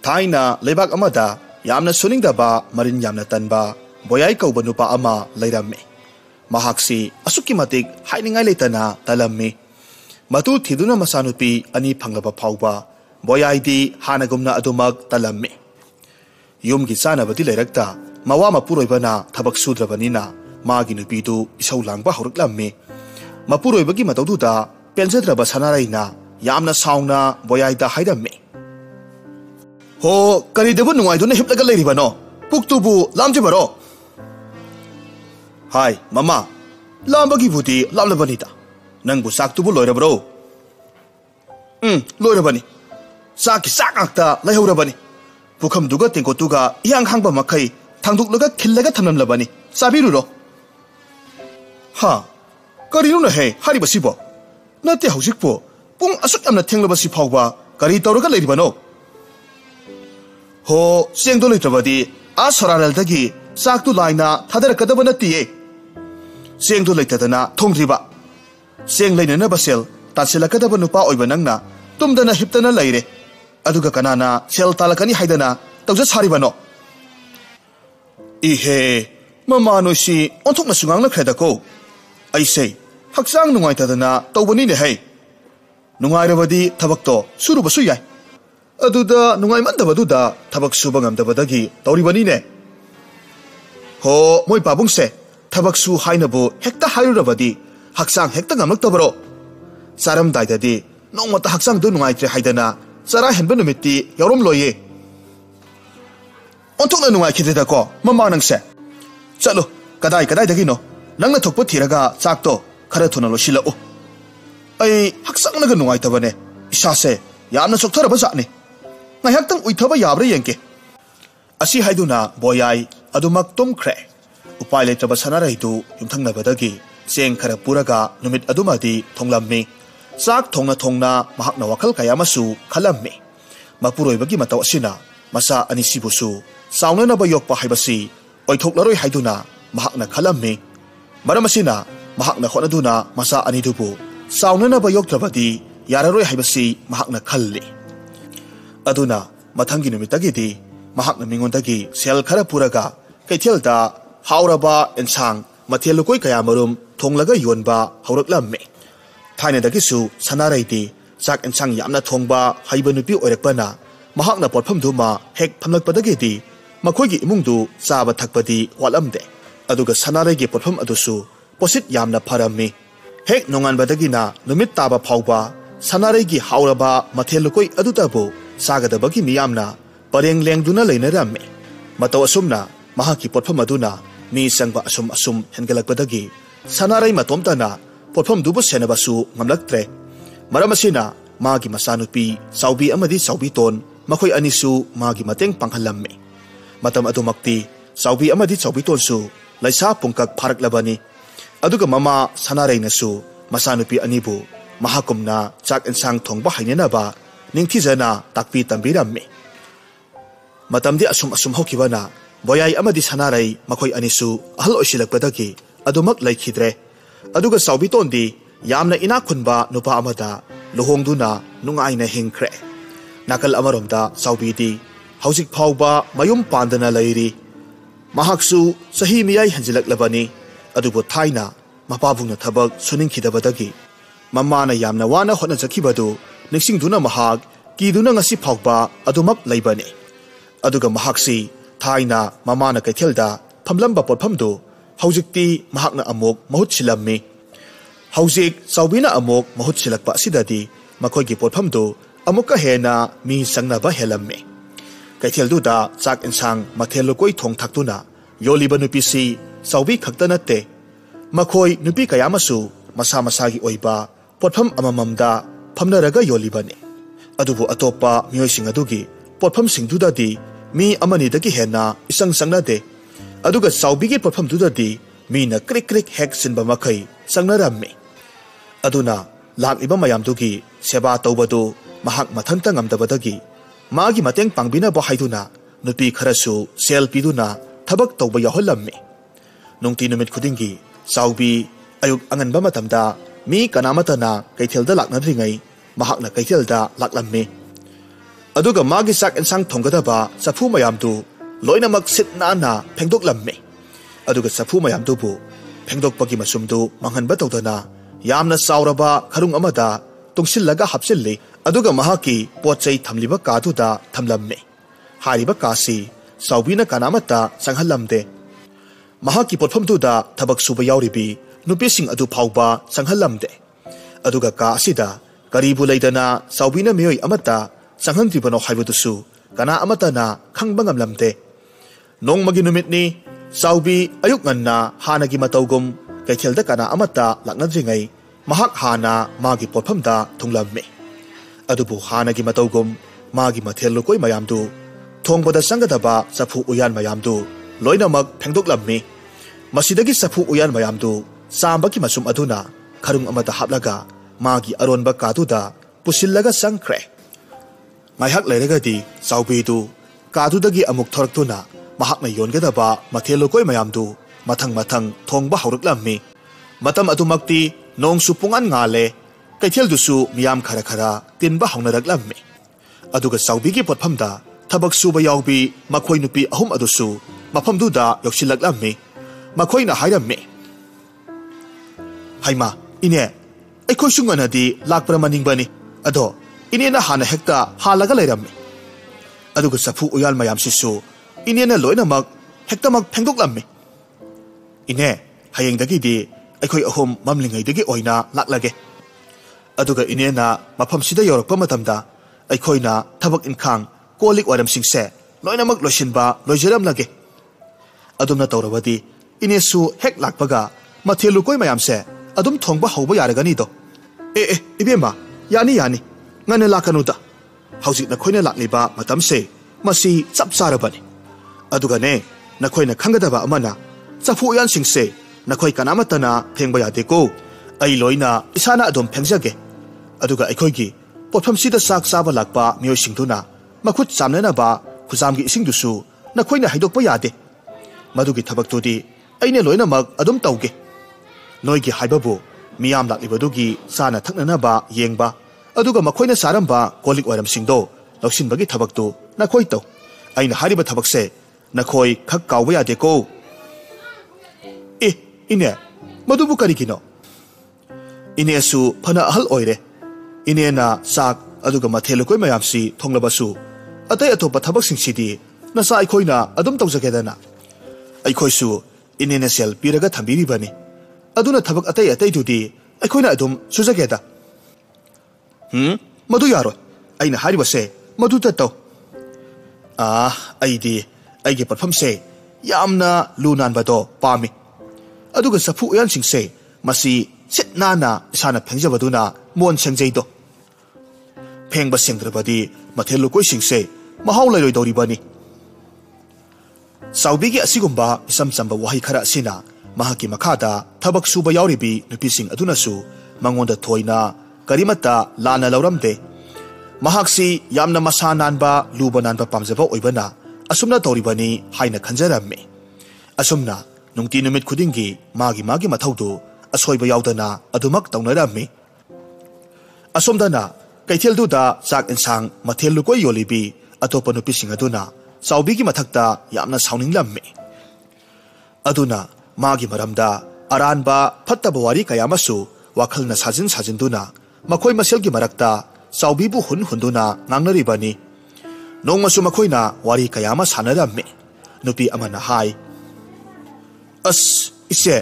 थाइना लेबाक अमदा यामना सुनिंगदबा मरिन यामना तनबा बोयाई कौबा नुपा अमा लैरम्मे महाक्सी असुक्की मतिक हाइनिंगाई लेतना तलम्मे मतु थिदुना मसानुपी अनि फंगलबा फाउबा बोयाईदी हानगुमना अदुमक तलम्मे युमगी चानबदी लैरक्ता मवा मपुरोइबना थबक सुद्रबनिना मागी नुपीदु इसौ लांगबा हौरक्लम्मे मपुरोइबगी मतौदुदा पेंजद्रबा सनाराइना यामना साउना बोयाईदा हाइरम्मे हो करीदबु नुंगाइदुना हिपलगा लैरिबनो पुक्तुबु लामजिबरो हाय ममा लामबगी बुदी लामलबनिदा नंगबु साक्तुबु लोइरबरो लोइरबनी साकी साकाक्ता लैहौरबनी पुखमदुगा तेंकोतुगा इयांग हांगबा मखै थांदुकलगा खिल्लगा थमलमलबनी साबिरुरो हा करिनुना हे हारिबसिबो नते हौजिकपो पुंग असुक यामना थेंगलबसि फावबा करी तौरगा लैरिबनो हो सेंगदो लैत्रबदी आ सोरारलदगी साक्तु लाइना थादरकदबा नतिये सेंगदो लैतदना थोंद्रिबा सेंग लैनना बसेल तासिलकदबा नुपा ओइबा नंगना तुमदना हिप्तना लैरे अदुगा कनाना सेल तालकनी हाइदना तौजा सारिबनो इहे ममानोसी ओंथोकना सुंगांगना खरेदको ऐसे हक्सांग नुंगाइतदना तौबनिने है नुंगाइरबदी थबक्तो सुरुबसु याय अदुदा नुंगाइमंदबदुदा थबक सुबा ngamdabadagi तौरिबनिने हो मोय पाबुंगसे थबक सु हाइनबो हेक्ता हाइरुरबदी हक्सांग हेक्ता ngamlaktabaro सारमदाइददी नोंमता हक्सांग दु नुंगाइत्रे हाइदना चरा हेनबा नुमित्ति यौरम लोये ओंथोकना नुंगाइखिद्रेदको ममा नंगसे चलो कदाई कदाइदगिनो नंगना थोकपो थिरगा चाकतो खरा थुना लोसिलओ ऐ हक्सांगनगा नुंगाइतबने इसासे यामना सोक्थरबा जाने ngayhaktang uithaba yabra yengke asi haiduna boyai adumak tumkhre upai letraba sanaraidu yumthangnabadagi seng khara puraga numit adumadi thonglamme sak thongna mahakna wakhal kayamasu khalamme mapuroibagi mataw asina masa anisibusu saunanaba yokpa haibasi oithoklaroi haiduna mahakna khalamme maramasina mahakna khonaduna masa anidubu saunanaba yoktrabadi yararoi haibasi mahakna khalle अदुना मथंगी नुमितगीदी महाकना मिंगोंदगी सेल खरा पुरगा कैथेलदा हाउरबा एंसांग मथेलुकोय कयामरुम थोंगलगा योनबा हौरक्लम्मे थाइनेदगिसु सनाराइदी चाक एंसांग यामना थोंगबा हाइबा नुपी ओइरकपना महाकना पोटफमदुमा हेक फमलकपदगीदी मखोयगी इमुंगदु चाबा थकपदी वालमदे अदुगा सनाराइगी पोटफम अदुसु पोसिट यामना फरम्मे हेक नोंगानबदगिना नुमित ताबा फावबा सनाराइगी हाउरबा मथेलुकोय अदुताबो सागदबगी मियामना परेंग लेंगदुना लेनरामे मतौ असुमना महाकी पोटफम अदुना मी संगबा assume हेनगलकपदगी सनाराई मतोमतना पोटफम दुबु सेनबसु ngamlaktre मरमसिना मागी मसानुपी साउबी अमदी साउबी तोन मखोय अनिसु मागी मतेंग पांगहलम्मे मतम अदुमक्ति साउबी अमदी साउबी तोनसु लैसा पुंकक फारकलबनी अदुगा ममा सनाराइनसु मसानुपी अनिबु महाकुमना चाक एंसांग थोंगबा हाइनेनाबा निंगथिजना ताकपी तंबिरम्मे मतमदि असुम होकिबना बोयाई अमदी सनाराई मखोय अनिसु अहल ओइसिलकपदगी अदुमक लैखिद्रे अदुगा साउबितोंदी यामना इना खुनबा नुपा अमदा लुहोंगदुना नुंगाइना हिंख्रे नाकल अमरोमदा साउबीदी हौजिक फावबा मयुम पांदना लैरी महाक्सु सही मियाई हंजिलकलबनी अदुबो थाइना मपाबुंगना थबक सुनिंखिदबदगी ममाना यामना वाना होनजखिबदु निक्सिंगदुना महाक कीदुना ngasi फावबा अदुमक लैबने अदुगा महाक्सी थाइना ममाना कैथेलदा फमलंबा पोटफमदु हौजिकती महाकना अमोक महुत सिलम्मे हौजिक साउबीना अमोक महुत सिलकपा सिदादी मखोयगी पोटफमदु अमुका हेना मी संगनाबा हेलम्मे कैथेलदुदा चाक एंसांग मथेलुकोय थोंग थाक्तुना योलिबा नुपीसी साउबी खक्ता नत्ते मखोय नुपी कयामसु मसा मसागी ओइबा पोटफम अमममदा फमनरगा योलिबने अदुबु अतोपा मियोयसिंग अदुगी पोटफम सिंगदुदादी मी अमनीदगी हेना इसंग संगनादे अदुगा साउबीगी पोटफम दुदादी मीना क्रिक क्रिक हेक सिनबा मखै संगनराम्मे अदुना लागिबा मयामदुगी सेवा तौबदु महाक मथंता ngamdabadagi मागी मतेंग पांगबिनाबा हाइदुना नुपी खरसु सेल पीदुना थबक तौबा याहोलम्मे नुंगती नुमित खुदिंगी साउबी अयुक अंगनबा मतमदा मी कनामतना कैथेलदा लाकनद्रिङै महाकना कैथेलदा लाकलम्मे अदुगा मागी साक एंसांग थोंगदबा चफू मयामदु लोइनमक सिट नाना फेंगदोकलम्मे अदुगा चफू मयामदुबु फेंगदोकपगी मसुमदु मंगनबा तौदना यामना चावरबा खरुंग अमदा तुंगसिल्लगा हापसिल्ली अदुगा महाकी पोचै थमलिबा कादुदा थमलम्मे हारिबा कासी साउबीना कानामता संगहलमदे महाकी पोटफमदुदा थबक सुबा यावरिबी नुपिसिंग अदु फाउबा संगहलमदे अदुगा का असिदा करीबु लैदना साउबीना मियोय अमता संगहंद्रिबनो हाइबदुसु कना अमतना खंगबा ngamlamde नोंगमगी नुमितनी साउबी अयुक ngana हानगी मतौगुम कैथेलदा कना अमता लाकनद्रिङै महाक हाना मागी पोटफमदा थुंगलम्मे अदुबु हानगी मतौगुम मागी मथेल लोकोय मयामदु थोंगबदा संगदबा चफू उयान मयामदु लोइनमक फेंगदोकलम्मे मसिदगी चफू उयान मयामदु चांबकी मसुम अदुना खरुंग अमदा हापलगा मागी अरोनबा कादुदा पुसिल्लगा संख्रे ngaihak leiragadi chawbidu kadudagi amuk thoraktuna mahakna yongedaba mathelokoi mayamdu mathang mathang thongba hauraklammi matam adumakti nongsu pungan ngale kaithel-dusu miyam khara khara tinba haunaraklami aduga chawbigi potphamda thabak suba yawbi makhoi nupi ahum adusu maphamduda yoksilaklammi makhoina hairammi haima ine aikoi sunganadi lakpra maningbani ado इनेना हाना हेक्ता हालगा लेरम्मे अदुगा चफू उयाल मयाम सिसु इनेना लोइनमक हेक्तामक फेंगदोकलम्मे इने हयेंगदगिदि अखोय Ahom ममलिंगैदगी ओइना लाक्लगे अदुगा इनेना मफमसिदा यौरकपा मतमदा अखोयना थबक इनखांग colic वारमसिंगसे लोइनमक लोइसिनबा लोइजरमलगे अदुमना तौरबदी इनेसु हेक लाक्पगा मथेलुकोय मयामसे अदुम थोंगबा हौबा यारगनिदो इबेमा यानी यानी ngane lakanuda hauji na khoina lakliba matamse masi chap charabani aduga ne na khoina khangadaba amana chafu yan singse na khoi kanamatana phengba yade ko ai loina isana adom phengjage aduga aikhoi gi potham sida sak chaba lakpa miyoi singduna makhut chamnana ba khujam gi ising dusu na khoina haidokpa yade madugi thabak todi aine loina mak adom tauge noi gi haibabu miyam laklibadugi sana thaknana ba yengba अदुगा मखोइना सारंबा कोलिक वारम सिंगदो लौसिनबगी थबकतु नखोइ तौ आइना हारिबा थबकसे नखोइ खक कावबा यादेको इने मदुबु करिगिनो इनेसु फना अहल ओइरे इनेना साक अदुगा मथेलकोइ मयामसी थोंगलबसु अतै अतोपा थबक सिंगसिदि नसा आइखोइना अदुम तौजगेदना आइखोइसु इनेना सेल पिरगा थंबिरिबनी अदुना थबक अतै अतै दुदि आइखोइना अदुम सुजगेदा मधु यारो अइना हारिबसे मधु ततो अइदी अइगे परफमसे यामना लुनानबदो पामी अदुगा सफु उयान सिंगसे मसी सिट नाना इसाना फेंगजबदुना मोन सेंजैदो फेंगबा सेंद्रबदी मथेलुकोइ सिंगसे महाउ लैरोइदौरिबनी साउबीगी असिगुम्बा इसम चंबा वहाई खरा सिना महाकी मखादा थबक सुबा यावरिबी नुपिसिंग अदुनासु मंगोंदा थोइना करीमता लाना लौरमदे महाक्सी यामना मसा नानबा लुबा नानबा पामजबा ओइबना असुमना तौरिबनी हाइना खंजरम्मे असुमना नुंगती नुमित खुदिंगी मागी मागी मथौदु असोइबा यावदना अदुमक तौनरम्मे असुमदना कैथेलदुदा चाक इनसांग मथेलुकोइ योलिबी अतोपा नुपिसिंग अदुना चाउबीगी मथक्ता यामना साउनिंगलम्मे अदुना मागी मरमदा अरानबा फत्तबा वारी कयामसु वाखलना साजिन साजिनदुना मखोइ मसेलगी मरक्ता चाउबीबु हुन हुंदुना ngangnaribani nongmasu मखोइना वारी कयामा सानरम्मे नुपी अमना हाय अस इसे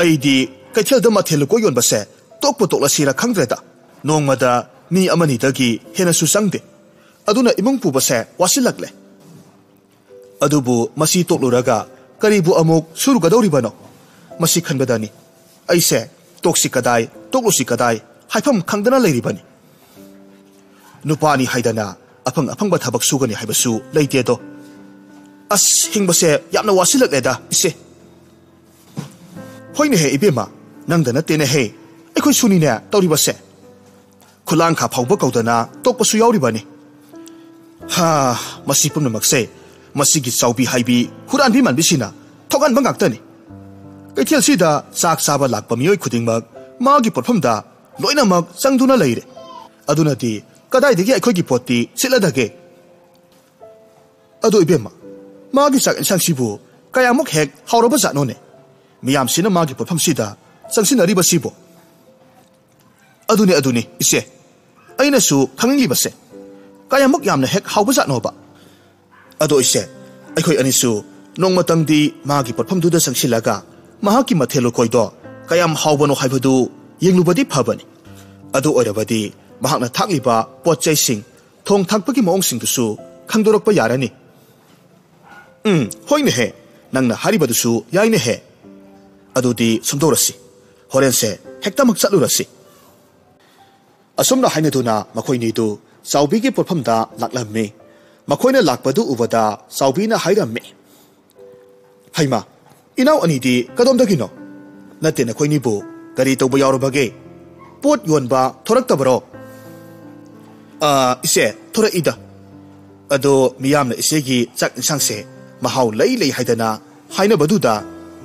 अइदी कैथेलदा मथेलुको योनबसे तोकपो तोकलासिरा खंग्रेदा नोंगमदा मी अमनिदगी हेनसु संगदे अदुना इमुंग पुबसे वासिलकले अदुबु मसी तोकलुरगा करीबु अमुक सुरुगदौरिबनो मसी खनबदानी ऐसे तोक्सी कदाय तोकलुसी कदाय हाइफम खंगदना लेरिबनी नुपानी हाइदना अफंग अफंग थबक सुगनी हाइबसु लेतेदो अस हिंगबसे यामना वासिलकलेदा इसे होइने हे इबेमा नंगदना तेने हे एखोइ सुनीने तौरिबसे खुलांग खा फावबा कौदना तोकपसु यावरिबनी हा मसी पुनमकसे मसीगी चाउबी हाइबी हुरानबी मनबिसिना थोगानबा गाक्तनी कैथेलसिदा चाक चाबा लाक्पा मियोइ खुदिंगमक मागी पोटफमदा लोइनमक चंगदुना लेरे अदुनादि कदाइदगी अखोइगी पोटी सिलदगे ꯑꯗꯣ ꯏꯕꯦꯝꯃ ꯃꯥꯒꯤ ꯆꯥꯛ ꯏꯟꯁꯥꯡꯁꯤꯕꯨ ꯀꯌꯥꯃꯨꯛ ꯍꯦꯛ ꯍꯥꯎꯔꯕ ꯖꯥꯠꯅꯣꯅꯦ ꯃꯤꯌꯥꯝꯁꯤꯅ ꯃꯥꯒꯤ ꯄꯣꯠꯐꯝꯁꯤꯗ ꯆꯪꯁꯤꯟꯅꯔꯤꯕꯁꯤꯕꯨ ꯑꯗꯨꯅꯤ ꯏꯆꯦ ꯑꯩꯅꯁꯨ ꯈꯪꯅꯤꯡꯂꯤꯕꯁꯦ ꯀꯌꯥꯃꯨꯛ ꯌꯥꯝꯅ ꯍꯦꯛ ꯍꯥꯎꯕ ꯖꯥꯠꯅꯣꯕ ꯑꯗꯣ ꯏꯆꯦ ꯑꯩꯈꯣꯏ ꯑꯅꯤꯁꯨ ꯅꯣꯡꯃꯇꯪꯗꯤ ꯃꯥꯒꯤ ꯄꯣꯠꯐꯝꯗꯨꯗ ꯆꯪꯁꯤꯜꯂꯒ ꯃꯍꯥꯛꯀꯤ ꯃꯊꯦꯜ ꯂꯨꯀꯣꯏꯗꯣ ꯀꯌꯥꯝ ꯍꯥꯎꯕꯅꯣ ꯍꯥꯏꯕꯗꯨ ꯌꯦꯡꯂꯨꯕꯗꯤ ꯐꯕꯅꯤ ꯑꯗꯨ ꯑꯣꯏꯔꯕꯗꯤ ꯃꯍꯥꯛꯅ ꯊꯥꯛꯂꯤꯕ ꯄꯣꯠꯆꯩꯁꯤꯡ ꯊꯣꯡ ꯊꯥꯛꯄꯒꯤ ꯃꯑꯣꯡꯁꯤꯡꯗꯨꯁꯨ ꯈꯪꯗꯣꯔꯛꯄ ꯌꯥꯔꯅꯤ ꯍꯣꯏꯅꯦꯍꯦ ꯅꯪꯅ ꯍꯥꯏꯔꯤꯕꯗꯨꯁꯨ ꯌꯥꯏꯅꯦꯍꯦ ꯑꯗꯨꯗꯤ ꯁꯨꯝꯗꯧꯔꯁꯤ ꯍꯣꯔꯦꯟꯁꯦ ꯍꯦꯛꯇꯃꯛ ꯆꯠꯂꯨꯔꯁꯤ ꯑꯁꯨꯝꯅ ꯍꯥꯏꯅꯗꯨꯅ ꯃꯈꯣꯏꯅꯤꯗꯨ ꯆꯥꯎꯕꯤꯒꯤ ꯄꯣꯠꯐꯝꯗ ꯂꯥꯛꯂꯝꯃꯤ ꯃꯈꯣꯏꯅ ꯂꯥꯛꯄꯗꯨ ꯎꯕꯗ ꯆꯥꯎꯕꯤꯅ ꯍꯥꯏꯔꯝꯃꯤ ꯍꯩꯃꯥ ꯏꯅꯥꯎ ꯑꯅꯤꯗꯤ ꯀꯗꯣꯝꯗꯒꯤꯅꯣ ꯅꯠꯇꯦ ꯅꯈꯣꯏꯅꯤꯕꯨ ꯀꯔꯤ ꯇꯧꯕ ꯌꯥꯎꯔꯕꯒꯦ ꯄꯣꯠ ꯌꯣꯟꯕ ꯊꯣꯔꯛꯇꯕꯔꯣ ꯏꯆꯦ ꯊꯣꯔꯛꯏꯗ ꯑꯗꯣ ꯃꯤꯌꯥꯝꯅ ꯏꯆꯦꯒꯤ ꯆꯥꯛ ꯏꯟꯁꯥꯡꯁꯦ ꯃꯍꯥꯎ ꯂꯩ ꯍꯥꯏꯗꯅ ꯍꯥꯏꯅꯕꯗꯨꯗ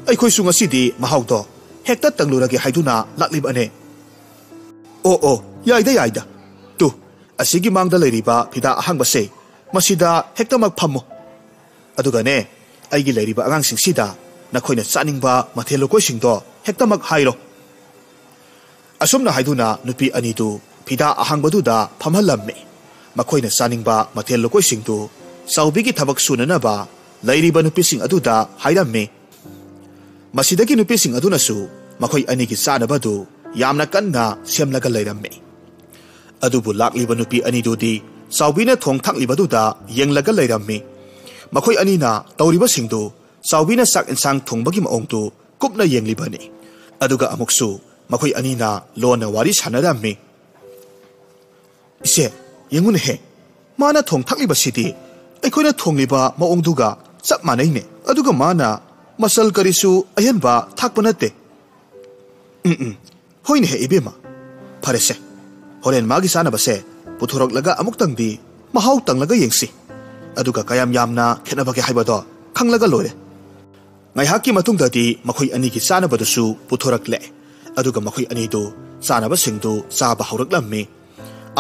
ꯑꯩꯈꯣꯏꯁꯨ ꯉꯁꯤꯗꯤ ꯃꯍꯥꯎꯗꯣ ꯍꯦꯛꯇ ꯇꯪꯂꯨꯔꯒꯦ ꯍꯥꯏꯗꯨꯅ ꯂꯥꯛꯂꯤꯕꯅꯦ ꯑꯣ ꯌꯥꯏꯗ ꯇꯨ ꯑꯁꯤꯒꯤ ꯃꯥꯡꯗ ꯂꯩꯔꯤꯕ ꯐꯤꯗꯥ ꯑꯍꯥꯡꯕꯁꯦ ꯃꯁꯤꯗ ꯍꯦꯛꯇꯃꯛ ꯐꯝꯃꯨ ꯑꯗꯨꯒꯅꯦ ꯑꯩꯒꯤ ꯂꯩꯔꯤꯕ ꯑꯉꯥꯡꯁꯤꯡꯁꯤꯗ ꯅꯈꯣꯏꯅ ꯆꯥꯅꯤꯡꯕ ꯃꯊꯦꯜ ꯂꯨꯀꯣꯏꯁꯤꯡꯗꯣ ꯍꯦꯛꯇꯃꯛ ꯍꯥꯏꯔꯣ ꯑꯁꯨꯝꯅ ꯍꯥꯏꯗꯨꯅ ꯅꯨꯄꯤ ꯑꯅꯤꯗꯨ ꯐꯤꯗꯥ ꯑꯍꯥꯡꯕꯗꯨꯗ ꯐꯝꯍꯜꯂꯝꯃꯤ ꯃꯈꯣꯏꯅ ꯆꯥꯅꯤꯡꯕ ꯃꯊꯦꯜ ꯂꯨꯀꯣꯏꯁꯤꯡꯗꯨ ꯆꯥꯎꯕꯤꯒꯤ ꯊꯕꯛ ꯁꯨꯅꯅꯕ ꯂꯩꯔꯤꯕ ꯅꯨꯄꯤꯁꯤꯡ ꯑꯗꯨꯗ ꯍꯥꯏꯔꯝꯃꯤ ꯃꯁꯤꯗꯒꯤ ꯅꯨꯄꯤꯁꯤꯡ ꯑꯗꯨꯅꯁꯨ ꯃꯈꯣꯏ ꯑꯅꯤꯒꯤ ꯆꯥꯅꯕꯗꯨ ꯌꯥꯝꯅ ꯀꯟꯅ ꯁꯦꯝꯂꯒ ꯂꯩꯔꯝꯃꯤ ꯑꯗꯨꯕꯨ ꯂꯥꯛꯂꯤꯕ ꯅꯨꯄꯤ ꯑꯅꯤꯗꯨꯗꯤ ꯆꯥꯎꯕꯤꯅ ꯊꯣꯡ ꯊꯥꯛꯂꯤꯕꯗꯨꯗ ꯌꯦꯡꯂꯒ ꯂꯩꯔꯝꯃꯤ ꯃꯈꯣꯏ ꯑꯅꯤꯅ ꯇꯧꯔꯤꯕꯁꯤꯡꯗꯨ ꯆꯥꯎꯕꯤꯅ ꯆꯥꯛ ꯏꯟꯁꯥꯡ ꯊꯣꯡꯕꯒꯤ ꯃꯑꯣꯡꯗꯨ ꯀꯨꯞꯅ ꯌꯦꯡꯂꯤꯕꯅꯤ ꯑꯗꯨꯒ ꯑꯃꯨꯛꯁꯨ ꯃꯈꯣꯏ ꯑꯅꯤꯅ ꯂꯣꯟꯅ ꯋꯥꯔꯤ ꯁꯥꯟꯅꯔꯝꯃꯤ ꯏꯆꯦ ꯌꯦꯡꯉꯨꯅꯦꯍꯦ ꯃꯥꯅ ꯊꯣꯡ ꯊꯥꯛꯂꯤꯕꯁꯤꯗꯤ ꯑꯩꯈꯣꯏꯅ ꯊꯣꯡꯂꯤꯕ ꯃꯑꯣꯡꯗꯨꯒ ꯆꯞ ꯃꯥꯟꯅꯩꯅꯦ ꯑꯗꯨꯒ ꯃꯥꯅ ꯃꯆꯜ ꯀꯔꯤꯁꯨ ꯑꯍꯦꯟꯕ ꯊꯥꯛꯄ ꯅꯠꯇꯦ ꯍꯣꯏꯅꯦꯍꯦ ꯏꯕꯦꯝꯃ ꯐꯔꯦꯁꯦ ꯍꯣꯔꯦꯟ ꯃꯥꯒꯤ ꯆꯥꯅꯕꯁꯦ ꯄꯨꯊꯣꯔꯛꯂꯒ ꯑꯃꯨꯛꯇꯪꯗꯤ ꯃꯍꯥꯎ ꯇꯪꯂꯒ ꯌꯦꯡꯁꯤ ꯑꯗꯨꯒ ꯀꯌꯥꯝ ꯌꯥꯝꯅ ꯈꯦꯠꯅꯕꯒꯦ ꯍꯥꯏꯕꯗꯣ ꯈꯪꯂꯒ ꯂꯣꯏꯔꯦ ꯉꯥꯏꯍꯥꯛꯀꯤ ꯃꯇꯨꯡꯗꯗꯤ ꯃꯈꯣꯏ ꯑꯅꯤꯒꯤ ꯆꯥꯅꯕꯗꯨꯁꯨ ꯄꯨꯊꯣꯔꯛꯂꯦ ꯑꯗꯨꯒ ꯃꯈꯣꯏ ꯑꯅꯤꯗꯨ ꯆꯥꯅꯕꯁꯤꯡꯗꯨ ꯆꯥꯕ ꯍꯧꯔꯛꯂꯝꯃꯤ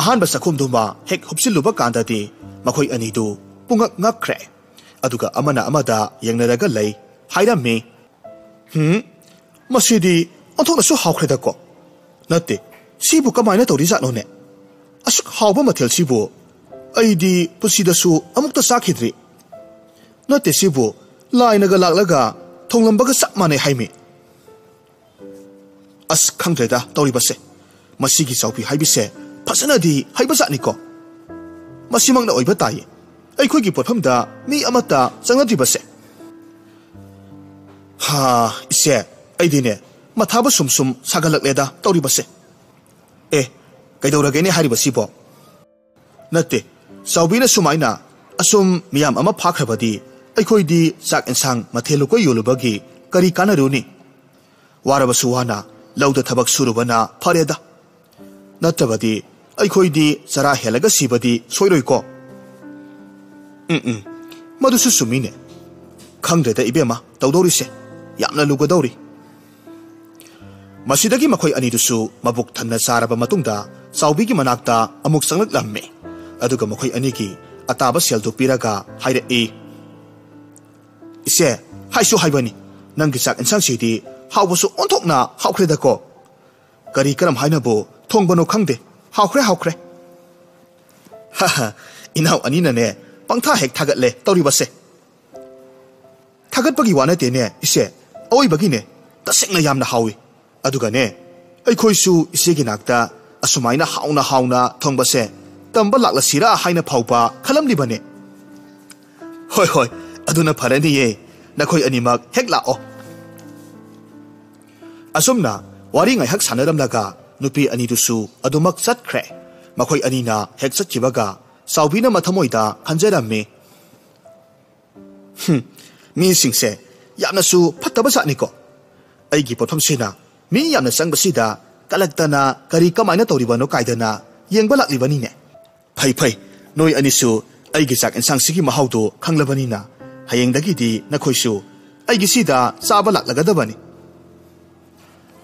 ꯑꯍꯥꯟꯕ ꯆꯥꯛꯈꯨꯝꯗꯨꯃ ꯍꯦꯛ ꯍꯨꯞꯆꯤꯜꯂꯨꯕ ꯀꯥꯟꯗꯗꯤ ꯃꯈꯣꯏ ꯑꯅꯤꯗꯨ ꯄꯨꯡꯉꯛ ꯉꯛꯈ꯭ꯔꯦ ꯑꯗꯨꯒ ꯑꯃꯅ ꯑꯃꯗ ꯌꯦꯡꯅꯔꯒ ꯂꯩ ꯍꯥꯏꯔꯝꯃꯤ ꯃꯁꯤꯗꯤ ꯑꯣꯟꯊꯣꯛꯅꯁꯨ ꯍꯥꯎꯈ꯭ꯔꯦꯗꯀꯣ ꯅꯠꯇꯦ ꯁꯤꯕꯨ ꯀꯃꯥꯏꯅ ꯇꯧꯔꯤꯖꯥꯠꯅꯣꯅꯦ ꯑꯁꯨꯛ ꯍꯥꯎꯕ ꯃꯊꯦꯜꯁꯤꯕꯨ ꯑꯩꯗꯤ ꯄꯨꯟꯁꯤꯗꯁꯨ ꯑꯃꯨꯛꯇ ꯆꯥꯈꯤꯗ꯭ꯔꯤ ꯅꯠꯇꯦ ꯁꯤꯕꯨ ꯂꯥꯏꯅꯒ ꯂꯥꯛꯂꯒ ꯊꯣꯡꯂꯝꯕꯒ ꯆꯞ ꯃꯥꯟꯅꯩ ꯍꯥꯏꯃꯤ ꯑꯁ ꯈꯪꯗ꯭ꯔꯦꯗ ꯇꯧꯔꯤꯕꯁꯦ ꯃꯁꯤꯒꯤ ꯆꯥꯎꯕꯤ ꯍꯥꯏꯕꯤꯁꯦ ꯐꯖꯅꯗꯤ ꯍꯩꯕꯖꯥꯠꯅꯤꯀꯣ ꯃꯁꯤꯃꯛꯅ ꯑꯣꯏꯕ ꯇꯥꯏꯌꯦ ꯑꯩꯈꯣꯏꯒꯤ ꯄꯣꯠꯐꯝꯗ ꯃꯤ ꯑꯃꯠꯇ ꯆꯪꯅꯗ꯭ꯔꯤꯕꯁꯦ ꯏꯆꯦ ꯑꯩꯗꯤꯅꯦ ꯃꯊꯥꯕꯨ ꯁꯨꯝ ꯁꯥꯒꯠꯂꯛꯂꯦꯗ ꯇꯧꯔꯤꯕꯁꯦ ꯀꯩꯗꯧꯔꯒꯦꯅꯦ ꯍꯥꯏꯔꯤꯕꯁꯤꯕꯣ ꯅꯠꯇꯦ ꯆꯥꯎꯕꯤꯅ ꯁꯨꯃꯥꯏꯅ ꯑꯁꯨꯝ ꯃꯤꯌꯥꯝ ꯑꯃ ꯐꯥꯈ꯭ꯔꯕꯗꯤ ꯑꯩꯈꯣꯏꯗꯤ ꯆꯥꯛ ꯏꯟꯁꯥꯡ ꯃꯊꯦꯜ ꯂꯨꯀꯣꯏ ꯌꯣꯜꯂꯨꯕꯒꯤ ꯀꯔꯤ ꯀꯥꯟꯅꯔꯨꯅꯤ ꯋꯥꯔꯕꯁꯨ ꯋꯥꯅ ꯂꯧꯗ ꯊꯕꯛ ꯁꯨꯔꯨꯕꯅ ꯐꯔꯦꯗ ꯅꯠꯇꯕꯗꯤ ꯑꯩꯈꯣꯏꯗꯤ ꯆꯔꯥ ꯍꯦꯜꯂꯒ ꯁꯤꯕꯗꯤ ꯁꯣꯏꯔꯣꯏꯀꯣ ꯃꯗꯨꯁꯨ ꯆꯨꯝꯃꯤꯅꯦ ꯈꯪꯗ꯭ꯔꯦꯗ ꯏꯕꯦꯝꯃ ꯇꯧꯗꯧꯔꯤꯁꯦ ꯌꯥꯝꯅ ꯂꯨꯒꯗꯧꯔꯤ ꯃꯁꯤꯗꯒꯤ ꯃꯈꯣꯏ ꯑꯅꯤꯗꯨꯁꯨ ꯃꯕꯨꯛ ꯊꯟꯅ ꯆꯥꯔꯕ ꯃꯇꯨꯡꯗ ꯆꯥꯎꯕꯤꯒꯤ ꯃꯅꯥꯛꯇ ꯑꯃꯨꯛ ꯆꯪꯂꯛꯂꯝꯃꯤ ꯑꯗꯨꯒ ꯃꯈꯣꯏ ꯑꯅꯤꯒꯤ ꯑꯇꯥꯕ ꯁꯦꯜꯗꯨ ꯄꯤꯔꯒ ꯍꯥꯏꯔꯛꯏ ꯏꯆꯦ ꯍꯥꯏꯁꯨ ꯍꯥꯏꯕꯅꯤ ꯅꯪꯒꯤ ꯆꯥꯛ ꯏꯟꯁꯥꯡꯁꯤꯗꯤ ꯍꯥꯎꯕꯁꯨ ꯑꯣꯟꯊꯣꯛꯅ ꯍꯥꯎꯈ꯭ꯔꯦꯗꯀꯣ ꯀꯔꯤ ꯀꯔꯝ ꯍꯥꯏꯅꯕꯨ ꯊꯣꯡꯕꯅꯣ ꯈꯪꯗꯦ ꯍꯥꯎꯈ꯭ꯔꯦ ꯏꯅꯥꯎ ꯑꯅꯤꯅꯅꯦ ꯄꯪꯊꯥ ꯍꯦꯛ ꯊꯥꯒꯠꯂꯦ ꯇꯧꯔꯤꯕꯁꯦ ꯊꯥꯒꯠꯄꯒꯤ ꯋꯥ ꯅꯠꯇꯦꯅꯦ ꯏꯆꯦ ꯑꯋꯣꯏꯕꯒꯤꯅꯦ ꯇꯁꯦꯡꯅ ꯌꯥꯝꯅ ꯍꯥꯎꯏ ꯑꯗꯨꯒꯅꯦ ꯑꯩꯈꯣꯏꯁꯨ ꯏꯆꯦꯒꯤ ꯅꯥꯛꯇ ꯑꯁꯨꯃꯥꯏꯅ ꯍꯥꯎꯅ ꯊꯣꯡꯕꯁꯦ ꯇꯝꯕ ꯂꯥꯛꯂꯁꯤꯔꯥ ꯍꯥꯏꯅ ꯐꯥꯎꯕ ꯈꯜꯂꯝꯂꯤꯕꯅꯦ ꯍꯣꯏ ꯑꯗꯨꯅ ꯐꯔꯅꯤꯌꯦ ꯅꯈꯣꯏ ꯑꯅꯤꯃꯛ ꯍꯦꯛ ꯂꯥꯛꯑꯣ ꯑꯁꯨꯝꯅ ꯋꯥꯔꯤ ꯉꯥꯏꯍꯥꯛ ꯁꯥꯟꯅꯔꯝꯂꯒ ꯅꯨꯄꯤ ꯑꯅꯤꯗꯨꯁꯨ ꯑꯗꯨꯃꯛ ꯆꯠꯈ꯭ꯔꯦ ꯃꯈꯣꯏ ꯑꯅꯤꯅ ꯍꯦꯛ ꯆꯠꯈꯤꯕꯒ ꯆꯥꯎꯕꯤꯅ ꯃꯊꯃꯣꯏꯗ ꯈꯟꯖꯔꯝꯃꯤ ꯃꯤꯁꯤꯡꯁꯦ ꯌꯥꯝꯅꯁꯨ ꯐꯠꯇꯕ ꯖꯥꯠꯅꯤꯀꯣ ꯑꯩꯒꯤ ꯄꯣꯠꯐꯝꯁꯤꯅ ꯃꯤ ꯌꯥꯝꯅ ꯆꯪꯕꯁꯤꯗ ꯀꯂꯛꯇꯅ ꯀꯔꯤ ꯀꯃꯥꯏꯅ ꯇꯧꯔꯤꯕꯅꯣ ꯀꯥꯏꯗꯅ ꯌꯦꯡꯕ ꯂꯥꯛꯂꯤꯕꯅꯤꯅꯦ ꯐꯩ ꯅꯣꯏ ꯑꯅꯤꯁꯨ ꯑꯩꯒꯤ ꯆꯥꯛ ꯏꯟꯁꯥꯡꯁꯤꯒꯤ ꯃꯍꯥꯎꯗꯨ ꯈꯪꯂꯕꯅꯤꯅ ꯍꯌꯦꯡꯗꯒꯤꯗꯤ ꯅꯈꯣꯏꯁꯨ ꯑꯩꯒꯤ ꯁꯤꯗ ꯆꯥꯕ ꯂꯥꯛꯂꯒꯗꯕꯅꯤ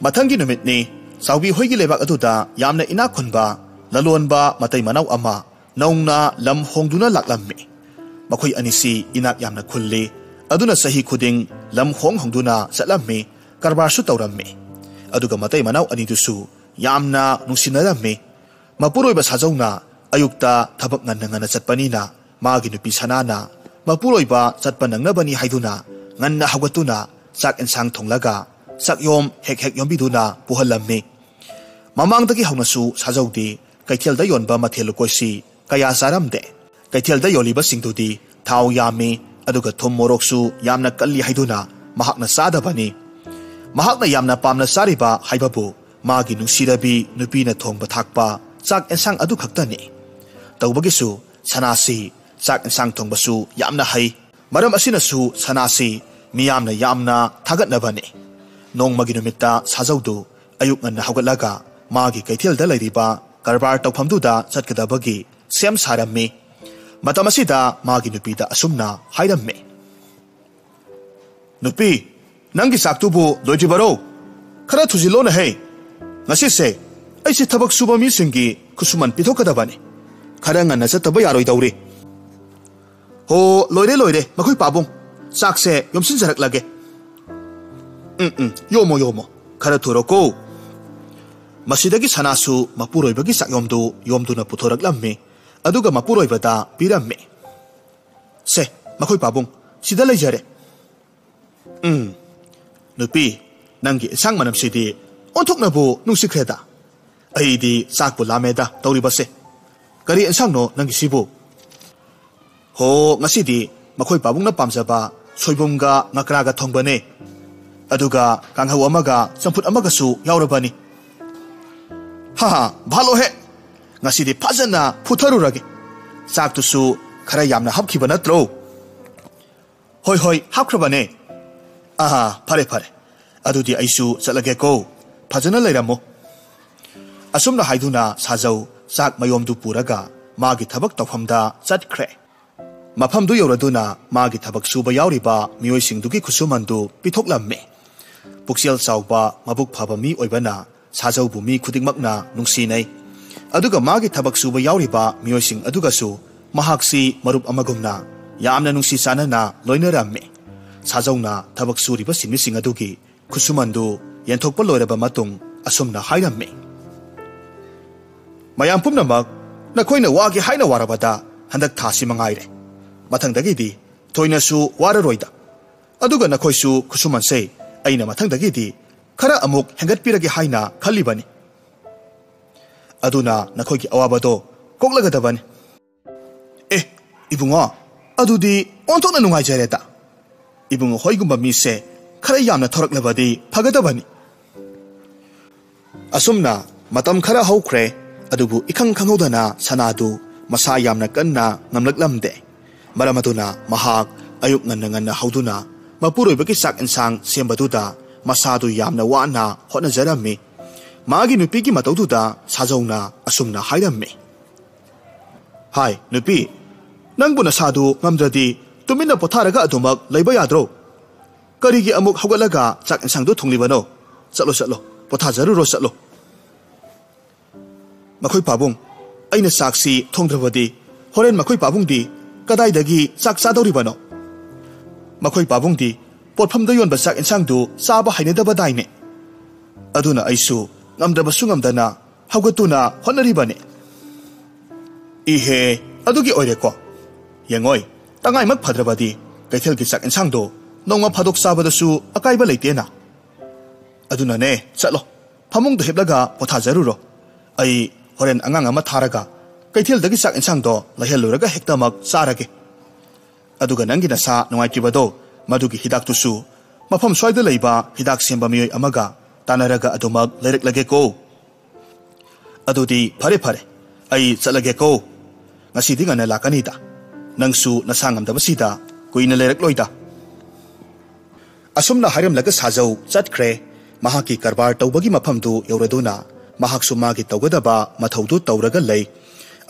ꯃꯊꯪꯒꯤ ꯅꯨꯃꯤꯠꯅꯤ ꯆꯥꯎꯕꯤ ꯍꯣꯏꯒꯤ ꯂꯩꯕꯥꯛ ꯑꯗꯨꯗ ꯌꯥꯝꯅ ꯏꯅꯥꯛ ꯈꯨꯟꯕ ꯂꯂꯣꯟꯕ ꯃꯇꯩ ꯃꯅꯥꯎ ꯑꯃ ꯅꯧꯅ ꯂꯝ ꯍꯣꯡꯗꯨꯅ ꯂꯥꯛꯂꯝꯃꯤ मखोई अनिसी इनाक यामना खुल्ली अदुना सही खुदिंग लम होंग होंगदुना चलम्मी कारबारसु तौरम्मी अदुगा मतै मनाव अनिदुसु यामना नुसिनरम्मी मपुरोइबा साजौना अयुक्ता थबक ngana ngana चटपनीना मागी नुपी सनाना मपुरोइबा चटप नंगनबनी हाइदुना ngana हगतुना चाक एंसांग थोंलगा चाकयोम हेक हेक योंबिदुना पुहलम्मी ममांगदगी हौनसु साजौदी कैथेलदा योनबा मथेल कोइसी कया सारमदे कैथेलदा योलिबा सिंगदुदी थाव यामी अदुगा थुम मोरोकसु यामना कल्ली हाइदुना महाकना सादबनी महाकना यामना पामना सारिबा हाइबाबु मागी नुसिरबी नुपीना थोंबा थाकपा चाक एंसांग अदु खक्तनी तौबगिसु सनासी चाक एंसांग थोंबसु यामना हाइ मरम असिनसु सनासी मियामना यामना थागतनबनी नोंमगी नुमित्ता साजौदु अयुक ngana हौगतलगा मागी कैथेलदा लैरिबा कारबार तौफमदुदा चटकदबगी सेम सारम्मी मतमसिदा मागी नुपीदा असुमना हाइरम्मी नुपी नंगी साक्तुबु लोजिबरो खरा थुजिलोना है ngasiसे ऐसे थबक सुबा मिसिंगी खुसुमन पिथोकदबनी खरा ngana चतबा यारोइदौरी हो लोइरे लोइरे मखोइ पाबुंग चाकसे योमसिनजरकलगे योमो योमो खरा थुरोको मसिदगी सनासु मपुरोइबगी साक्योमदु योमदुना पुथोरकलम्मी अदुगा मपुरोइबदा पिरम्मी से मखोइ पाबुंग सिदा लैजरे नुपी नंगी सांग मनमसिदी ओंथोकनबु नुसिख्रेदा अइदी चाकपु लामेदा तौरिबसे करी एंसांगनो नंगी सिबु हो ngasiदी मखोइ पाबुंगना पामजबा सोइबुमगा ngakरागा थोंबने अदुगा कांगहौ अमगा चंफुट अमगासु यावरबनी हा भालो है ngasiदी फाजना फुथरुरगे चाकतुसु खरा यामना हबखिबा नत्रो होय होय हाबख्रबने आहा फरे फरे अदुदी आइसु चलगेको फजना लैरमो असुमना हाइदुना साजौ चाक मयोमदु पुरगा मागी थबक तौफमदा चटख्रे मफमदु यौरदुना मागी थबक सुबा यावरिबा मियोइसिंगदुगी खुसुमनदु पिथोकलम्मे पुक्सेल चावबा मबुक फाबा मी ओइबना साजौबु मी खुदिंगमकना नुंसिनै अदुगा मागी थबक सुबा यावरिबा मियोइसिंग अदुगासु महाक्सी मरुप अमगुमना यामना नुंसि चानना लोइनराम्मे साजौना थबक सुरिबा सिनमिसिंग अदुगी खुसुमनदु यंथोकपा लोइरबा मतुंग असुमना हाइरम्मे मयाम पुमनमक नखोइना वागे हाइना वारबदा हंदक थासि मंगाइरे मथंगदगिदी थोइनासु वाररोइदा अदुगा नखोइसु खुसुमनसे अइना मथंगदगिदी खरा अमुक हेंगतपिरगे हाइना खल्लिबनी अदुना नखोइगी अवाबदो कोक्लगदबनी ए इबुंगो अदुदी ओंथोकना नुंगाइजरेदा इबुंगो होइगुंबा मिसे खरा यामना थोरकलबदी फगदबनी असुमना मतम खरा हौख्रे अदुबु इखंग खंगौदना सनादु मसा यामना कन्ना ngamlaklamde maramaduna mahak ayuk ngana hauduna mapuroibagi sak ensang sembaduda masadu yamna wana hotna jarami magi nupigi mataududa sajauna asumna hairammi hai nupi nangbuna sadu ngamdradi tumina potharaga adumak leiba yadro karigi amuk hawgalaga sak ensangdu thonglibano chalo chalo pothajaruro chalo makhoi pabung aina saksi thongdrabadi horen makhoi pabungdi kadaidagi sak sadoribano makhoi pabungdi potphamda yonba sak ensangdu saba hainadaba daine aduna aisu ngamdaba sungamdana hawgatuna honaribane ihe adugi oireko yengoi tangai mak phadrabadi kaithelgi sak ensangdo nongma phadok sabadasu akaiba leitena aduna ne chalo phamungda heblaga pothajaruro ai horen angang ama tharaga kaithel dagi sak ensang do laheluraga hektamak sarage aduga nangi nasa nungaitibado madugi hidak tusu mafam swaida leiba hidak semba miyoi amaga tanaraga adumak lerek lage ko adudi phare phare ai chalage ko ngasi dinga na lakani da nangsu nasangam da basida kuina lerek loida asumna harim laga sajau chatkhre mahaki karbar tawbagi mafam du yauraduna mahaksu magi tawgadaba mathaudu tawraga lei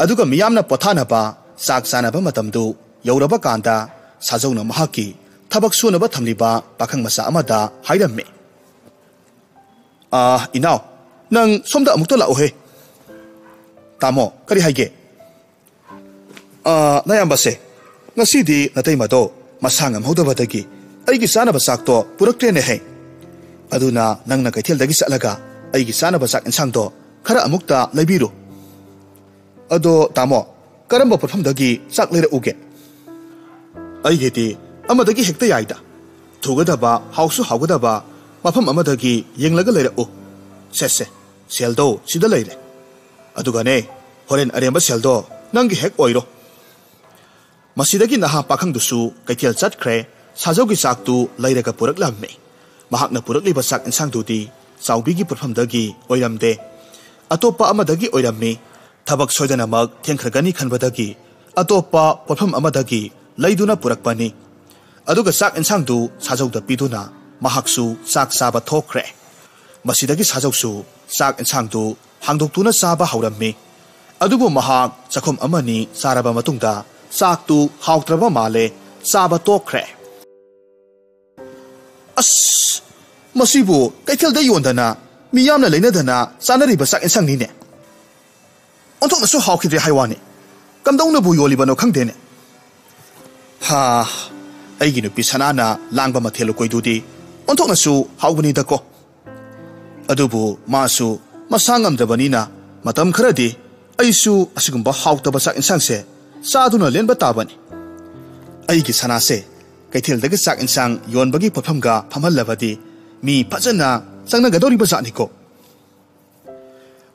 aduga miyamna pothanaba sak sanaba matamdu yauraba kanda sajauna mahaki thabak sunaba thamliba pakhang masa amada hairamme inau nang somda amukta lao he tamo kari haige nayambase ngasi natai mado masangam hodabadagi aigi sanaba sakto puraktrene hai aduna nangna kaithel dagi salaga aigi sanaba sak insang do khara amukta laibiru ado tamo karamba porfam dagi sak leira uge aigi ti amadagi hekta yaida thugadaba hausu haugadaba mafam amadagi yenglaga leira u sese seldo sida leire adugane horen aremba seldo nangi hek oiro masidagi naha pakhang dusu kaithel chatkhre sajaugi saktu leiraga purak lamme mahakna purak liba sak insang dudi chawbigi porfam dagi oiramde atopa amadagi oirammi thabak soidana mak thengkhragani khanbadagi atopa porfam amadagi leiduna purakpani aduga sak insang du sajauda piduna mahaksu sak saba thokre masidagi sajausu sak insang du hangdoktuna saba haurammi adubu mahak chakhom amani saraba matungda sak tu hautraba male saba tokre as masibu kaithel da yondana miyamna leinadana sanariba sak insang ni ne onthok na so hawkhidre haiwani kamdongna bu yolibano khangdene ha aigi nupi sanana langba mathelo koidudi onthok na su hawbani da ko adubu masu masangam dabanina matam kharadi aisu asigumba hawtaba sak insang se saduna lenba tabani aigi sanase kaithel daga sak insang yonbagi pothamga phamallabadi mi phajana changna gadori bazani ko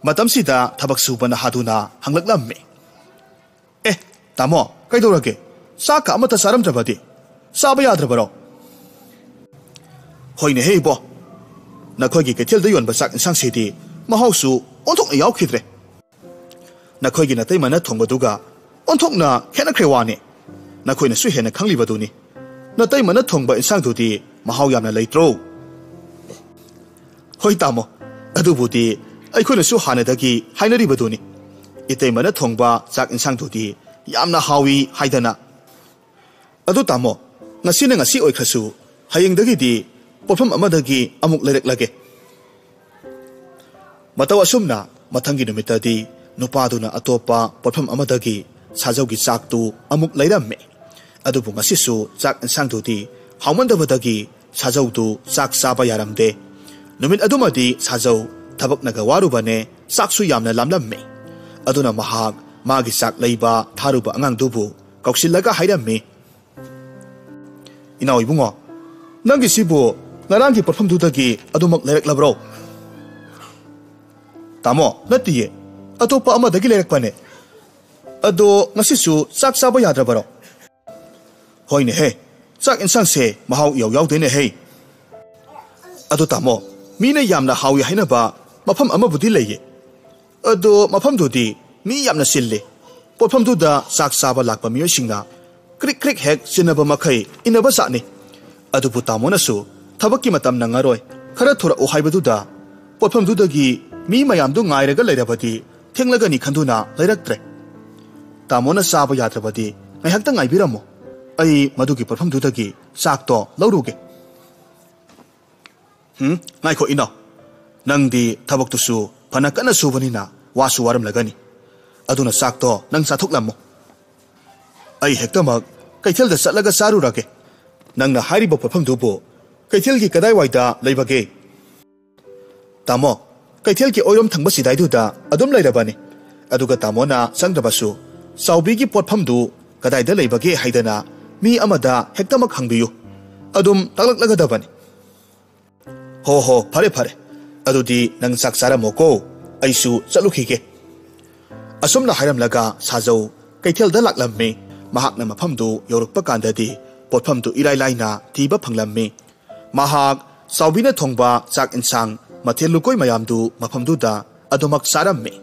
matam sida thabak subana haduna hanglaklamme tamo kaidorage saka amata saram jabadi saba yadrabaro hoine heibo nakhogi kaithel da yonba sak insang sidi mahausu onthok na yawkhidre nakhogi natai mana thongbaduga onthok na khena khrewani nakhoina su hena khanglibaduni natai mana thongba insang dudi mahau yamna leitro hoi tamo adubudi aikhoina su hanadagi hainari baduni itai mana thongba sak insang dudi yamna hawi haidana adu tamo ngasina ngasi oikhrasu hayengdagi di porfam amadagi amuk lereklage mataw asumna mathangi numitadi nupaduna atopa porfam amadagi sajaugi chaktu amuk leiramme adubu ngasisu chak insang dudi hawmandabadagi sajaudu chak saba yaramde numit adumadi sajau thabak naga warubane saksu yamna lamlamme aduna mahak magi sak leiba tharuba angang dubu kausilaga hairamme ina oibungo nangi sibu ngarangi porfam dudagi adumak lereklabro tamo natiye atopa amadagi lerekpane ado ngasisu chak saba yadrabaro hoine he chak insang se mahau yaw dene he ado tamo mina yamna hawi hainaba mafam amabudi leye ado mafam dudi mi yamna sille porfam duda chak saba lakpa miyo singna krik krik hek sinaba makhai inaba sani adu putamo nasu thabakki matam nangaroi khara thora o haibaduda porfam dudagi mi mayam du ngairaga leirabadi thenglagani khanduna leiraktre tamona saba yadrabadi ngaihakta ngaibiramo ai madugi porfam dudagi sakto lauruge ngaikho ina nangdi thabaktusu phana kana subanina wasu waram lagani aduna sakto nang sathoklammo ai hektamak kaithel da satlaga sarurage nangna hariba porfam dubo kaithel gi kadai waida leibage tamo kaithel ki oirom thangba sidai duda adum leirabani aduga tamona sangdabasu saubigi porfam du kadai da leibage haidana mi amada hektamak hangbiyu adum taklaklaga dabani ho phare adudi nang saksara moko aisu chalukhige asumna hairam laga sajau kaithel da laklamme mahakna mafam du yorukpa kandadi porfam du irai laina tiba phanglamme mahak saubina thongba chak insang mathel lukoi mayam du mafam du da adumak saramme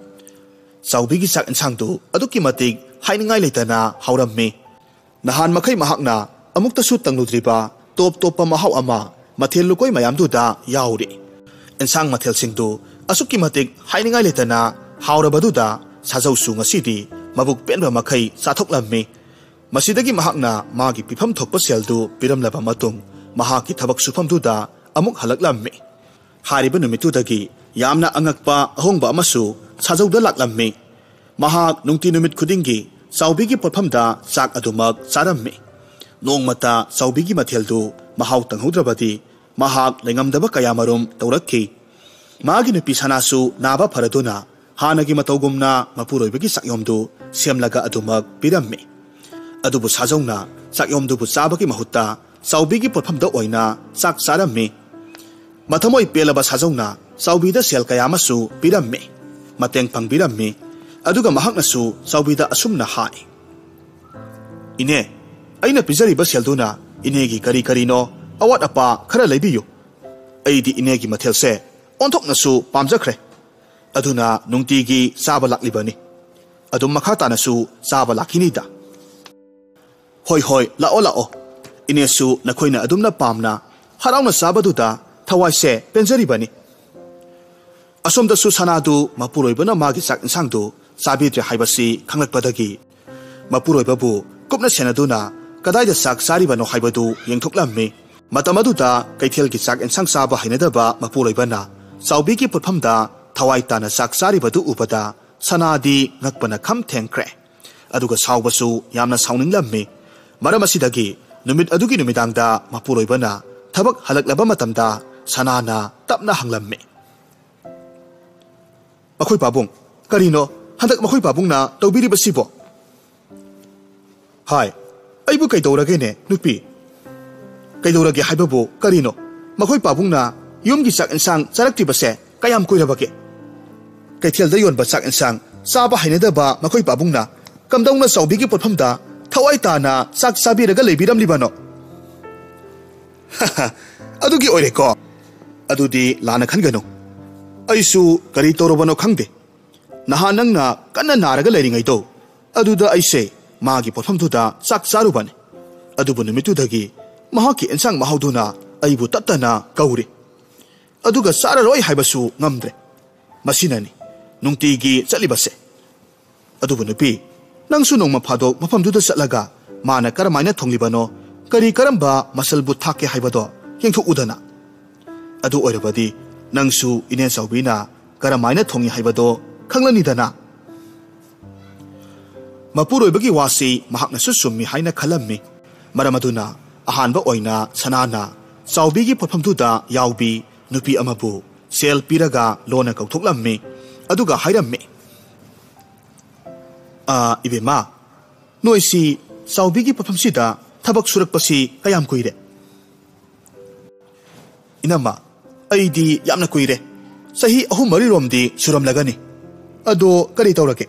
saubigi chak insang du aduki matik hainingai leitana hauramme nahan makhai mahakna amukta su tangludriba top mahau ama mathel lukoi mayam du da yauri insang mathel sing du asuki matik hainingai leitana haurabadu da sajau su ngasidi mabuk penba makhai sathoklamme masidagi mahakna magi pifam thokpa seldu piramlaba matung mahaki thabak sufam duda amuk halaklamme hariba numitudagi yamna angakpa ahongba amasu sajauda laklamme mahak nungti numit khudingi ꯆꯥꯎꯕꯤꯒꯤ ꯄꯣꯠꯐꯝꯗ ꯆꯥꯛ ꯑꯗꯨꯃꯛ ꯆꯥꯔꯝꯃꯤ ꯅꯣꯡꯃꯇ ꯆꯥꯎꯕꯤꯒꯤ ꯃꯊꯦꯜꯗꯨ ꯃꯍꯥꯎ ꯇꯪꯍꯧꯗ꯭ꯔꯕꯗꯤ ꯃꯍꯥꯛ ꯂꯩꯉꯝꯗꯕ ꯀꯌꯥꯃꯔꯨꯝ ꯇꯧꯔꯛꯈꯤ ꯃꯥꯒꯤ ꯅꯨꯄꯤ ꯁꯅꯥꯁꯨ ꯅꯥꯕ ꯐꯔꯗꯨꯅ ꯍꯥꯟꯅꯒꯤ ꯃꯇꯧꯒꯨꯝꯅ ꯃꯄꯨꯔꯣꯏꯕꯒꯤ ꯆꯥꯛꯌꯣꯝꯗꯨ ꯁꯦꯝꯂꯒ ꯑꯗꯨꯃꯛ ꯄꯤꯔꯝꯃꯤ ꯑꯗꯨꯕꯨ ꯁꯥꯖꯧꯅ ꯆꯥꯛꯌꯣꯝꯗꯨꯕꯨ ꯆꯥꯕꯒꯤ ꯃꯍꯨꯠꯇ ꯆꯥꯎꯕꯤꯒꯤ ꯄꯣꯠꯐꯝꯗ ꯑꯣꯏꯅ ꯆꯥꯛ ꯆꯥꯔꯝꯃꯤ ꯃꯊꯃꯣꯏ ꯄꯦꯜꯂꯕ ꯁꯥꯖꯧꯅ ꯆꯥꯎꯕꯤꯗ ꯁꯦꯜ ꯀꯌꯥ ꯑꯃꯁꯨ ꯄꯤꯔꯝꯃꯤ ꯃꯇꯦꯡ ꯄꯥꯡꯕꯤꯔꯝꯃꯤ ꯑꯗꯨꯒ ꯃꯍꯥꯛꯅꯁꯨ ꯆꯥꯎꯕꯤꯗ ꯑꯁꯨꯝꯅ ꯍꯥꯏ ꯏꯅꯦ ꯑꯩꯅ ꯄꯤꯖꯔꯤꯕ ꯁꯦꯜꯗꯨꯅ ꯏꯅꯦꯒꯤ ꯀꯔꯤ ꯀꯔꯤꯅꯣ ꯑꯋꯥꯠ ꯑꯄꯥ ꯈꯔ ꯂꯩꯕꯤꯌꯨ ꯑꯩꯗꯤ ꯏꯅꯦꯒꯤ ꯃꯊꯦꯜꯁꯦ ꯑꯣꯟꯊꯣꯛꯅꯁꯨ ꯄꯥꯝꯖꯈ꯭ꯔꯦ ꯑꯗꯨꯅ ꯅꯨꯡꯇꯤꯒꯤ ꯆꯥꯕ ꯂꯥꯛꯂꯤꯕꯅꯤ ꯑꯗꯨꯝ ꯃꯈꯥ ꯇꯥꯅꯁꯨ ꯆꯥꯕ ꯂꯥꯛꯈꯤꯅꯤꯗ ꯍꯣꯏ ꯍꯣꯏ ꯂꯥꯛꯑꯣ ꯂꯥꯛꯑꯣ ꯏꯅꯦꯁꯨ ꯅꯈꯣꯏꯅ ꯑꯗꯨꯝꯅ ꯄꯥꯝꯅ ꯍꯔꯥꯎꯅ ꯆꯥꯕꯗꯨꯗ ꯊꯋꯥꯏꯁꯦ ꯄꯦꯟꯖꯔꯤꯕꯅꯤ ꯑꯁꯣꯝꯗꯁꯨ ꯁꯅꯥꯗꯨ ꯃꯄꯨꯔꯣꯏꯕꯅ ꯃꯥꯒꯤ ꯆꯥꯛ ꯏꯟꯁꯥꯡꯗꯨ ꯆꯥꯕꯤꯗ꯭ꯔꯦ ꯍꯥꯏꯕꯁꯤ ꯈꯪꯂꯛꯄꯗꯒꯤ ꯃꯄꯨꯔꯣꯏꯕꯕꯨ ꯀꯨꯞꯅ ꯁꯦꯟꯅꯗꯨꯅ ꯀꯗꯥꯏꯗ ꯆꯥꯛ ꯆꯥꯔꯤꯕꯅꯣ ꯍꯥꯏꯕꯗꯨ ꯌꯦꯡꯊꯣꯛꯂꯝꯃꯤ ꯃꯇꯝ ꯑꯗꯨꯗ ꯀꯩꯊꯦꯜꯒꯤ ꯆꯥꯛ ꯏꯟꯁꯥꯡ ꯆꯥꯕ ꯍꯩꯅꯗꯕ ꯃꯄꯨꯔꯣꯏꯕꯅ ꯆꯥꯎꯕꯤꯒꯤ ꯄꯣꯠꯐꯝꯗ ꯊꯋꯥꯏ ꯇꯥꯅ ꯆꯥꯛ ꯆꯥꯔꯤꯕꯗꯨ ꯎꯕꯗ ꯁꯅꯥꯗꯤ ꯉꯛꯄꯅ ꯈꯝ ꯊꯦꯡꯈ꯭ꯔꯦ ꯑꯗꯨꯒ ꯁꯥꯎꯕꯁꯨ ꯌꯥꯝꯅ ꯁꯥꯎꯅꯤꯡꯂꯝꯃꯤ ꯃꯔꯝ ꯑꯁꯤꯗꯒꯤ ꯅꯨꯃꯤꯠ ꯑꯗꯨꯒꯤ ꯅꯨꯃꯤꯗꯥꯡꯗ ꯃꯄꯨꯔꯣꯏꯕꯅ ꯊꯕꯛ ꯍꯜꯂꯛꯂꯕ ꯃꯇꯝꯗ ꯁꯅꯥꯅ ꯇꯞꯅ ꯍꯪꯂꯝꯃꯤ ꯃꯈꯣꯏ ꯄꯥꯕꯨꯡ ꯀꯔꯤꯅꯣ ꯍꯟꯗꯛ ꯃꯈꯣꯏ ꯄꯥꯕꯨꯡꯅ ꯇꯧꯕꯤꯔꯤꯕꯁꯤꯕꯣ ꯍꯥꯏ ꯑꯩꯕꯨ ꯀꯩꯗꯧꯔꯒꯦꯅꯦ ꯅꯨꯄꯤ ꯀꯩꯗꯧꯔꯒꯦ ꯍꯥꯏꯕꯕꯨ ꯀꯔꯤꯅꯣ ꯃꯈꯣꯏ ꯄꯥꯕꯨꯡꯅ ꯌꯨꯝꯒꯤ ꯆꯥꯛ ꯏꯟꯁꯥꯡ ꯆꯥꯔꯛꯇ꯭ꯔꯤꯕꯁꯦ ꯀꯌꯥꯝ ꯀꯨꯏꯔꯕꯒꯦ ꯀꯩꯊꯦꯜꯗ ꯌꯣꯟꯕ ꯆꯥꯛ ꯏꯟꯁꯥꯡ ꯆꯥꯕ ꯍꯩꯅꯗꯕ ꯃꯈꯣꯏ ꯄꯥꯕꯨꯡꯅ ꯀꯝꯗꯧꯅ ꯆꯥꯎꯕꯤꯒꯤ ꯄꯣꯠꯐꯝꯗ ꯊꯋꯥꯏ ꯇꯥꯅ ꯆꯥꯛ ꯆꯥꯕꯤꯔꯒ ꯂꯩꯕꯤꯔꯝꯂꯤꯕꯅꯣ ꯑꯗꯨꯒꯤ ꯑꯣꯏꯔꯦꯀꯣ ꯑꯗꯨꯗꯤ ꯂꯥꯟꯅ ꯈꯟꯒꯅꯨ ꯑꯩꯁꯨ ꯀꯔꯤ ꯇꯧꯔꯕꯅꯣ ꯈꯪꯗꯦ ꯅꯍꯥꯟ ꯅꯪꯅ ꯀꯟꯅ ꯅꯥꯔꯒ ꯂꯩꯔꯤꯉꯩꯗꯣ ꯑꯗꯨꯗ ꯑꯩꯁꯦ ꯃꯥꯒꯤ ꯄꯣꯠꯐꯝꯗꯨꯗ ꯆꯥꯛ ꯆꯥꯔꯨꯕꯅꯤ ꯑꯗꯨꯕꯨ ꯅꯨꯃꯤꯠꯇꯨꯗꯒꯤ ꯃꯍꯥꯛꯀꯤ ꯏꯟꯁꯥꯡ ꯃꯍꯥꯎꯗꯨꯅ ꯑꯩꯕꯨ ꯇꯠꯇꯅ ꯀꯧꯔꯤ ꯑꯗꯨꯒ ꯆꯥꯔꯔꯣꯏ ꯍꯥꯏꯕꯁꯨ ꯉꯝꯗ꯭ꯔꯦ ꯃꯁꯤꯅꯅꯤ ꯅꯨꯡꯇꯤꯒꯤ ꯆꯠꯂꯤꯕꯁꯦ ꯑꯗꯨꯕꯨ ꯅꯨꯄꯤ ꯅꯪꯁꯨ ꯅꯣꯡꯃ ꯐꯥꯗꯣꯛ ꯃꯐꯝꯗꯨꯗ ꯆꯠꯂꯒ ꯃꯥꯅ ꯀꯔꯝꯃꯥꯏꯅ ꯊꯣꯡꯂꯤꯕꯅꯣ ꯀꯔꯤ ꯀꯔꯝꯕ ꯃꯆꯜꯕꯨ ꯊꯥꯛꯀꯦ ꯍꯥꯏꯕꯗꯣ ꯌꯦꯡꯊꯣꯛꯎꯗꯅ ꯑꯗꯨ ꯑꯣꯏꯔꯕꯗꯤ ꯅꯪꯁꯨ ꯏꯅꯦ ꯆꯥꯎꯕꯤꯅ ꯀꯔꯝꯃꯥꯏꯅ ꯊꯣꯡꯉꯤ ꯍꯥꯏꯕꯗꯣ ꯈꯪꯂꯅꯤꯗꯅ ꯃꯄꯨꯔꯣꯏꯕꯒꯤ ꯋꯥꯁꯤ ꯃꯍꯥꯛꯅꯁꯨ ꯆꯨꯝꯃꯤ ꯍꯥꯏꯅ ꯈꯜꯂꯝꯃꯤ ꯃꯔꯝ ꯑꯗꯨꯅ ꯑꯍꯥꯟꯕ ꯑꯣꯏꯅ ꯁꯅꯥꯅ ꯆꯥꯎꯕꯤꯒꯤ ꯄꯣꯠꯐꯝꯗꯨꯗ ꯌꯥꯎꯕꯤ ꯅꯨꯄꯤ ꯑꯃꯕꯨ ꯁꯦꯜ ꯄꯤꯔꯒ ꯂꯣꯟꯅ ꯀꯧꯊꯣꯛꯂꯝꯃꯤ ꯑꯗꯨꯒ ꯍꯥꯏꯔꯝꯃꯤ 이베마 노이시 사우비기 포함시다 타박 수락버시 까얌 꾸이래 이나마 아이디 얌나 꾸이래 사히 어후 머리롬디 수람라가니 아도 까리 떠오라게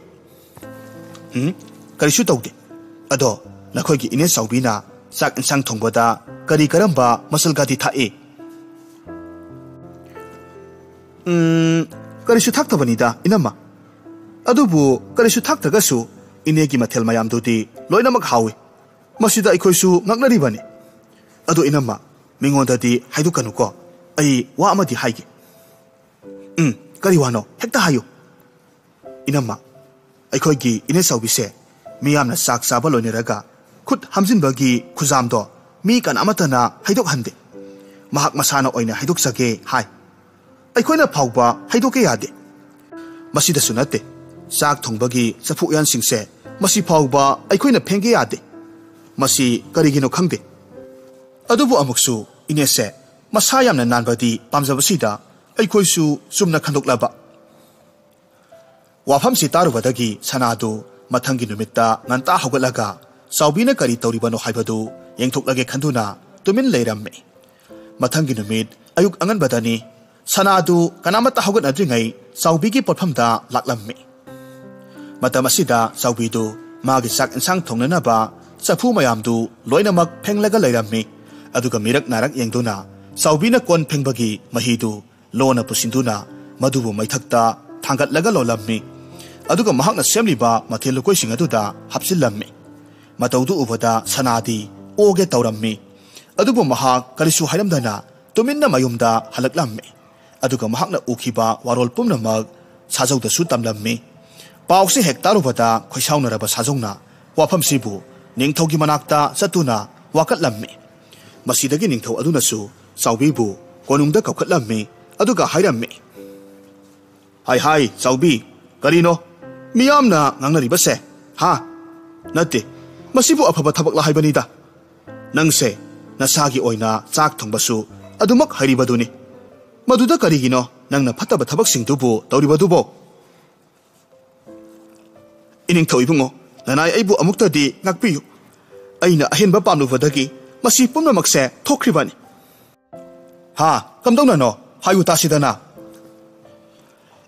까리슈 떠오게 아도 나코이기 이네 사우비나 싹 인상 통보다 까리 까람바 마슬가디 타이 까리슈 탁타버니다 이나마 아두부 까리슈 탁타가수 이네기 마텔 마얌두디 로이나막 하위 마시다 이코이수 낙나리바니 아두 이나마 밍온다디 하이두카누코 아이 와 아마디 하이기 까리와노 헥타 하유 이나마 아이코이기 이네 사우비세 미암나 싹사바 로이네라가 굿 함진버기 쿠잠도 미간 아마타나 하이독한데 마학 마사나 오이나 하이독사게 하이 아이코이나 파우바 하이독게 야데 마시다수 나때 ꯆꯥꯛ ꯊꯣꯡꯕꯒꯤ ꯆꯐꯨ ꯎꯌꯥꯟꯁꯤꯡꯁꯦ ꯃꯁꯤ ꯐꯥꯎꯕ ꯑꯩꯈꯣꯏꯅ ꯐꯦꯡꯒꯦ ꯌꯥꯗꯦ ꯃꯁꯤ ꯀꯔꯤꯒꯤꯅꯣ ꯈꯪꯗꯦ ꯑꯗꯨꯕꯨ ꯑꯃꯨꯛꯁꯨ ꯏꯅꯦꯁꯦ ꯃꯁꯥ ꯌꯥꯝꯅ ꯅꯥꯟꯕꯗꯤ ꯄꯥꯝꯖꯕꯁꯤꯗ ꯑꯩꯈꯣꯏꯁꯨ ꯆꯨꯝꯅ ꯈꯟꯗꯣꯛꯂꯕ ꯋꯥꯐꯝꯁꯤ ꯇꯥꯔꯨꯕꯗꯒꯤ ꯁꯅꯥꯗꯨ ꯃꯊꯪꯒꯤ ꯅꯨꯃꯤꯠꯇ ꯉꯟꯇꯥ ꯍꯧꯒꯠꯂꯒ ꯆꯥꯎꯕꯤꯅ ꯀꯔꯤ ꯇꯧꯔꯤꯕꯅꯣ ꯍꯥꯏꯕꯗꯨ ꯌꯦꯡꯊꯣꯛꯂꯒꯦ ꯈꯟꯗꯨꯅ ꯇꯨꯃꯤꯟ ꯂꯩꯔꯝꯃꯤ ꯃꯊꯪꯒꯤ ꯅꯨꯃꯤꯠ ꯑꯌꯨꯛ ꯑꯉꯟꯕꯗꯅꯤ ꯁꯅꯥꯗꯨ ꯀꯅꯥꯃꯠꯇ ꯍꯧꯒꯠꯅꯗ꯭ꯔꯤꯉꯩ ꯆꯥꯎꯕꯤꯒꯤ ꯄꯣꯠꯐꯝꯗ ꯂꯥꯛꯂꯝꯃꯤ ꯃꯇꯝ ꯑꯁꯤꯗ ꯆꯥꯎꯕꯤꯗꯨ ꯃꯥꯒꯤ ꯆꯥꯛ ꯏꯟꯁꯥꯡ ꯊꯣꯡꯅꯅꯕ ꯆꯐꯨ ꯃꯌꯥꯝꯗꯨ ꯂꯣꯏꯅꯃꯛ ꯐꯦꯡꯂꯒ ꯂꯩꯔꯝꯃꯤ ꯑꯗꯨꯒ ꯃꯤꯔꯛ ꯅꯥꯔꯛ ꯌꯦꯡꯗꯨꯅ ꯆꯥꯎꯕꯤꯅ ꯀꯣꯟ ꯐꯦꯡꯕꯒꯤ ꯃꯍꯤꯗꯨ ꯂꯣꯟꯅ ꯄꯨꯁꯤꯟꯗꯨꯅ ꯃꯗꯨꯕꯨ ꯃꯩꯊꯛꯇ ꯊꯥꯡꯒꯠꯂꯒ ꯂꯣꯜꯂꯝꯃꯤ ꯑꯗꯨꯒ ꯃꯍꯥꯛꯅ ꯁꯦꯝꯂꯤꯕ ꯃꯊꯦꯜ ꯂꯨꯀꯣꯏꯁꯤꯡ ꯑꯗꯨꯗ ꯍꯥꯞꯆꯤꯜꯂꯝꯃꯤ ꯃꯇꯧꯗꯨ ꯎꯕꯗ ꯁꯅꯥꯗꯤ ꯑꯣꯒꯦ ꯇꯧꯔꯝꯃꯤ ꯑꯗꯨꯕꯨ ꯃꯍꯥꯛ ꯀꯔꯤꯁꯨ ꯍꯥꯏꯔꯝꯗꯅ ꯇꯨꯃꯤꯟꯅ ꯃꯌꯨꯝꯗ ꯍꯜꯂꯛꯂꯝꯃꯤ ꯑꯗꯨꯒ ꯃꯍꯥꯛꯅ ꯎꯈꯤꯕ ꯋꯥꯔꯣꯜ ꯄꯨꯝꯅꯃꯛ ꯁꯥꯖꯧꯗꯁꯨ ꯇꯝꯂꯝꯃꯤ ꯄꯥꯎꯁꯤ ꯍꯦꯛ ꯇꯥꯔꯨꯕꯗ ꯈꯣꯏꯁꯥꯎꯅꯔꯕ ꯁꯥꯖꯧꯅ ꯋꯥꯐꯝꯁꯤꯕꯨ ꯅꯤꯡꯊꯧꯒꯤ ꯃꯅꯥꯛꯇ ꯆꯠꯇꯨꯅ ꯋꯥꯀꯠꯂꯝꯃꯤ ꯃꯁꯤꯗꯒꯤ ꯅꯤꯡꯊꯧ ꯑꯗꯨꯅꯁꯨ ꯆꯥꯎꯕꯤꯕꯨ ꯀꯣꯅꯨꯡꯗ ꯀꯧꯈꯠꯂꯝꯃꯤ ꯑꯗꯨꯒ ꯍꯥꯏꯔꯝꯃꯤ ꯍꯥꯏ ꯆꯥꯎꯕꯤ ꯀꯔꯤꯅꯣ ꯃꯤꯌꯥꯝꯅ ꯉꯥꯡꯅꯔꯤꯕꯁꯦ ꯍꯥ Nate, masibu afaba thabak la haibanida. Nangse nasagi oina chak thongbasu adumak haribaduni. Maduda karigino nangna phataba thabak singdubu tawribadubo. Ining thawibungo nanay aibu amuktadi ngakpiyu. Aina ahenba pamlubadagi masi pumnamakse thokribani. Ha, kamdongna no hayu tasidana.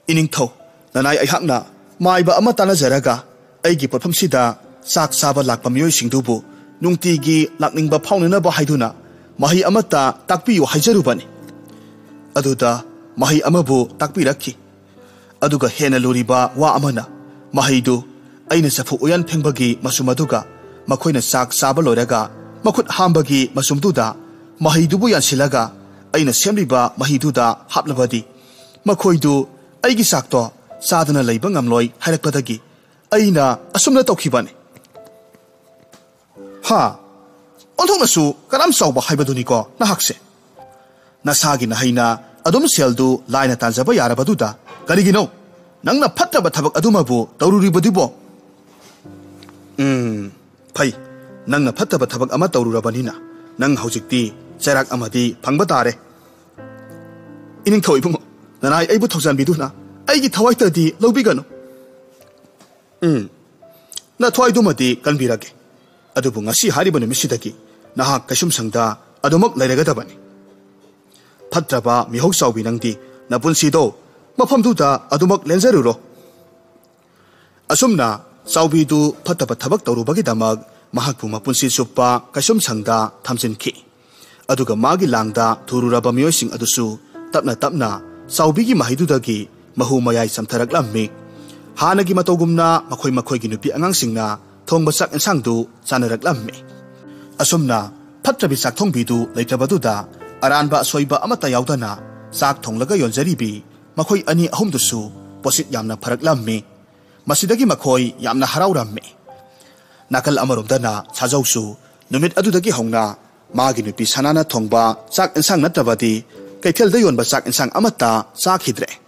Ining thaw nanay aihakna maiba ama tanazaraga aigi potphamsida sak saba lakpa miyoi singdubu nungtigi lakningba phaunanaba haiduna mahi amata takpiyu haijarubani. Aduda mahi amabu takpirakhi. Aduga hena luriba wa amana mahidu aina safu uyan phengbagi masumaduga makoina sak saba loiraga makut hambagi masumduda mahidubu yansilaga aina semliba mahiduda haplabadi makoidu aigi sakto sadana leiba ngamloi hairakpadagi aina asumna tawkhibani. Ha, onthongnasu karam sauba haibaduni ko nahakse. Nasagi na haina adum seldu laina tanjaba yarabaduda karigino nangna phattaba thabak adumabu tawruribadubo. Phai nangna phattaba thabak ama tawrurabanina nang haujikti chairak amadi phangba tare. Ining thoibungo nanai aibu thaujanbiduna aigi thawaitadi lobigano. Na thoidumadi kanbirage. Adubu ngasi hariba numisidagi nahak kasum sangda adumak lairegadabani. Phatraba mihok saubi nangdi napunsido mafamduda adumak lenjaruro. Asumna saubidu phattaba thabak tawrubagi damag mahakpu mapunsi suppa kasum sangda thamjinki. Aduga magi langda thururaba miyoising adusu tapna tapna saubigi mahidudagi mahu mayai samtharaklammi. Hanagi matogumna makhoi nupi angangsingna thongba sak ensangdu chanaraklammi. Asumna phatrabi sak thongbidu leitrabaduda aranba soiba amata yaudana sak thonglaga yonjaribi makhoi ani ahumdusu posit yamna pharaklammi. Masidagi makhoi yamna haraurammi. Nakal amaromdana sajausu numit adudagi hongna magi nupi sanana thongba sak ensang natrabadi kaithelda yonba sak ensang amata sakhidre.